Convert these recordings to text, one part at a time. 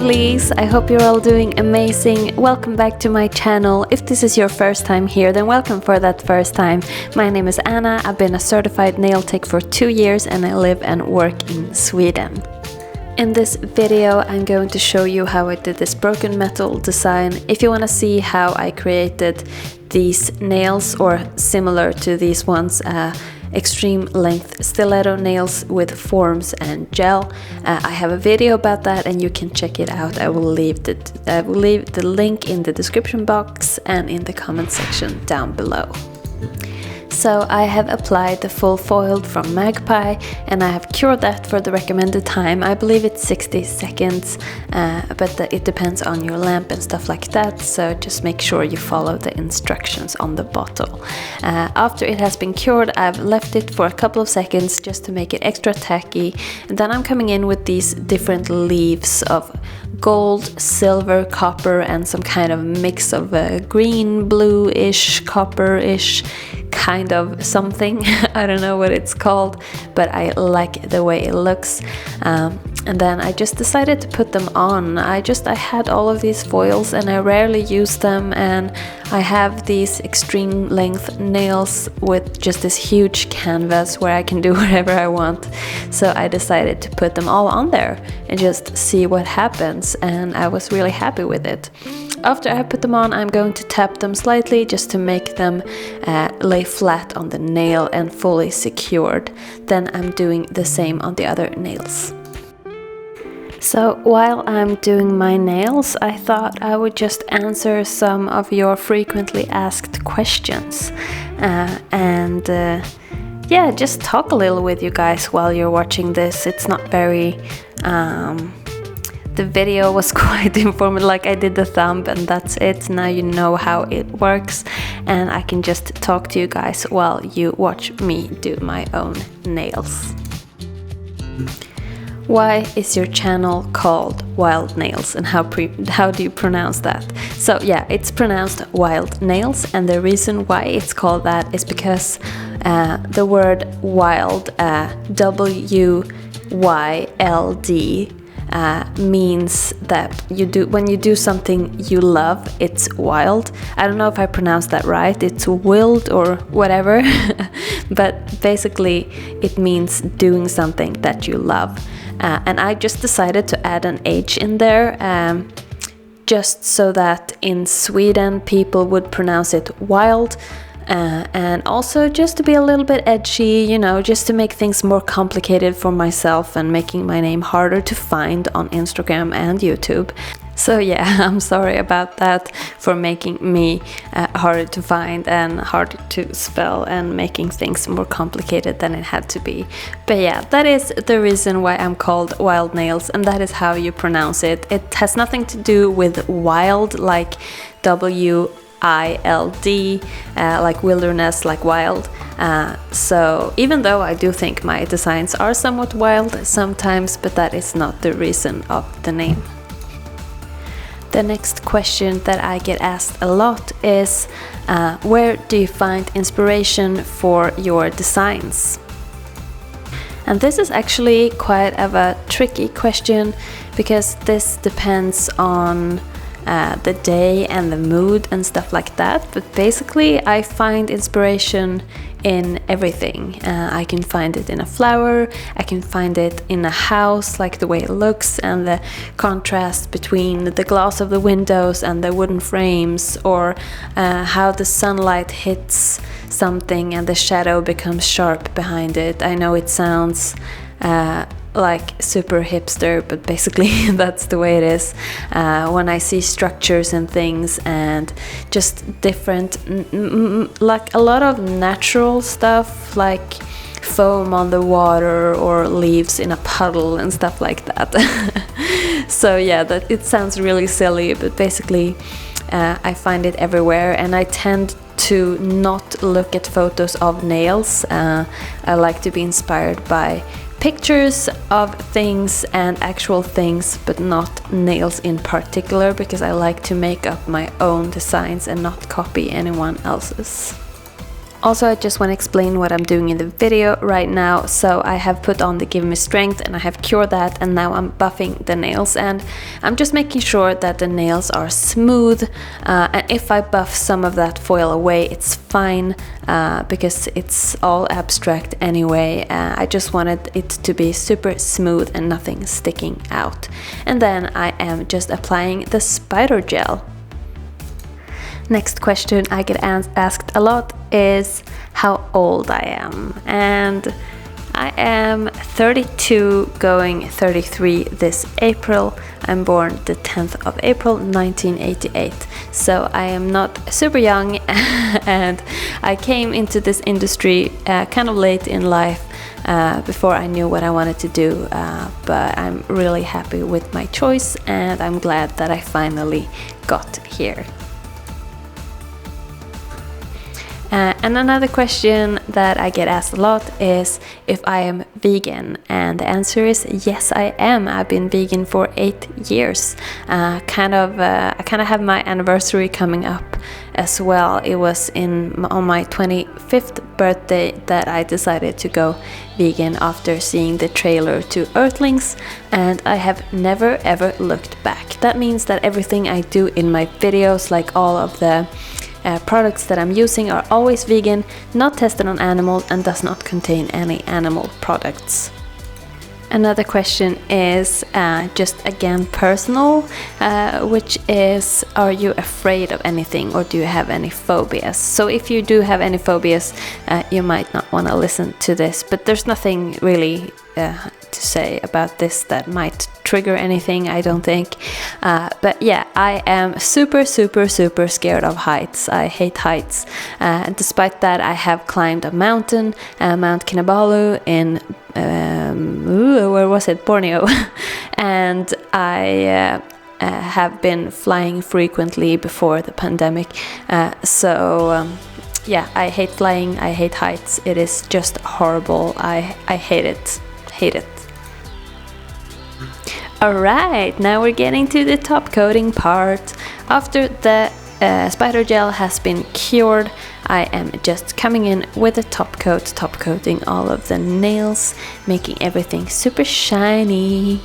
lovelies, I hope you're all doing amazing. Welcome back to my channel. If this is your first time here, then welcome for that first time. My name is Anna, I've been a certified nail tech for 2 years and I live and work in Sweden. In this video I'm going to show you how I did this broken metal design. If you want to see how I created these nails or similar to these ones, extreme length stiletto nails with forms and gel, I have a video about that and you can check it out. I will leave the link in the description box and in the comment section down below. So I have applied the full foil from Magpie and I have cured that for the recommended time. I believe it's 60 seconds, but it depends on your lamp and stuff like that, so just make sure you follow the instructions on the bottle. After it has been cured, I've left it for a couple of seconds just to make it extra tacky, and then I'm coming in with these different leaves of gold, silver, copper, and some kind of mix of green, blue-ish, copper-ish kind of something. I don't know what it's called, but I like the way it looks. And then I just decided to put them on. I had all of these foils and I rarely use them, and I have these extreme length nails with just this huge canvas where I can do whatever I want. So I decided to put them all on there and just see what happens, and I was really happy with it. After I put them on, I'm going to tap them slightly just to make them lay flat on the nail and fully secured. Then I'm doing the same on the other nails. So while I'm doing my nails, I thought I would just answer some of your frequently asked questions yeah, just talk a little with you guys while you're watching this. It's not very the video was quite informative, like I did the thumb and that's it. Now you know how it works and I can just talk to you guys while you watch me do my own nails. Why is your channel called Wild Nails, and how do you pronounce that? So yeah, it's pronounced Wild Nails, and the reason why it's called that is because the word wild, W-Y-L-D, means that when you do something you love, it's wild. I don't know if I pronounced that right, it's wild or whatever, but basically it means doing something that you love. And I just decided to add an H in there, just so that in Sweden people would pronounce it wild, and also just to be a little bit edgy, you know, just to make things more complicated for myself and making my name harder to find on Instagram and YouTube. So yeah, I'm sorry about that, for making me harder to find and harder to spell and making things more complicated than it had to be. But yeah, that is the reason why I'm called Wild Nails, and that is how you pronounce it. It has nothing to do with wild, like W-I-L-D, like wilderness, like wild. So even though I do think my designs are somewhat wild sometimes, but that is not the reason of the name. The next question that I get asked a lot is, where do you find inspiration for your designs? And this is actually quite of a tricky question, because this depends on the day and the mood and stuff like that. But basically I find inspiration in everything. I can find it in a flower, I can find it in a house, like the way it looks and the contrast between the glass of the windows and the wooden frames, or how the sunlight hits something and the shadow becomes sharp behind it. I know it sounds like super hipster, but basically that's the way it is. When I see structures and things and just different, like a lot of natural stuff, like foam on the water or leaves in a puddle and stuff like that. So yeah, that it sounds really silly, but basically I find it everywhere, and I tend to not look at photos of nails. I like to be inspired by pictures of things and actual things, but not nails in particular, because I like to make up my own designs and not copy anyone else's. Also, I just want to explain what I'm doing in the video right now. So I have put on the Give Me Strength and I have cured that, and now I'm buffing the nails, and I'm just making sure that the nails are smooth, and if I buff some of that foil away, it's fine, because it's all abstract anyway. I just wanted it to be super smooth and nothing sticking out. And then I am just applying the spider gel. Next question I get asked a lot is how old I am, and I am 32 going 33 this April. I'm born the 10th of April 1988, so I am not super young and I came into this industry kind of late in life, before I knew what I wanted to do, but I'm really happy with my choice and I'm glad that I finally got here. And another question that I get asked a lot is if I am vegan, and the answer is yes, I am. I've been vegan for 8 years. I kind of have my anniversary coming up as well. It was on my 25th birthday that I decided to go vegan after seeing the trailer to Earthlings, and I have never ever looked back. That means that everything I do in my videos, like all of the products that I'm using, are always vegan, not tested on animals, and does not contain any animal products. Another question is just again personal, which is, are you afraid of anything or do you have any phobias? So if you do have any phobias, you might not want to listen to this, but there's nothing really to say about this that might trigger anything, I don't think. But yeah, I am super scared of heights. I hate heights. And despite that, I have climbed a mountain, Mount Kinabalu in where was it? Borneo. And I have been flying frequently before the pandemic. Yeah, I hate flying, I hate heights. It is just horrible. I hate it. Hate it. Alright, now we're getting to the top coating part. After the spider gel has been cured, I am just coming in with a top coating all of the nails, making everything super shiny.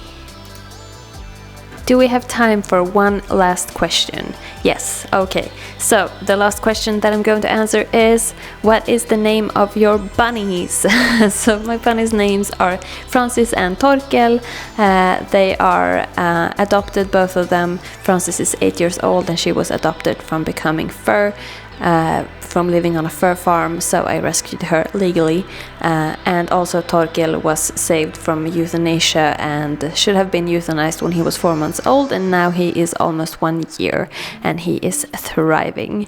Do we have time for one last question? Yes, okay. So the last question that I'm going to answer is, what is the name of your bunnies? So my bunnies' names are Francis and Torkel. They are adopted, both of them. Francis is 8 years old and she was adopted from becoming fur. From living on a fur farm, so I rescued her legally, and also Torkel was saved from euthanasia and should have been euthanized when he was 4 months old, and now he is almost 1 year and he is thriving.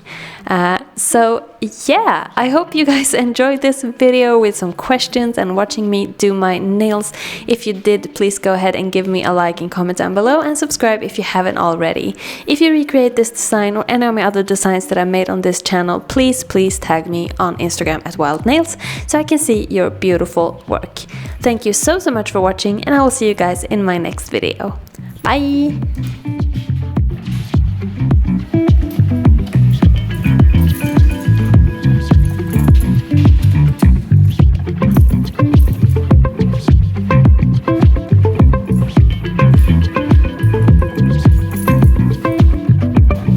So yeah, I hope you guys enjoyed this video with some questions and watching me do my nails. If you did, please go ahead and give me a like and comment down below, and subscribe if you haven't already. If you recreate this design or any of my other designs that I made on this channel, please tag me on Instagram at Wild Nails so I can see your beautiful work. Thank you so much for watching, and I will see you guys in my next video. Bye!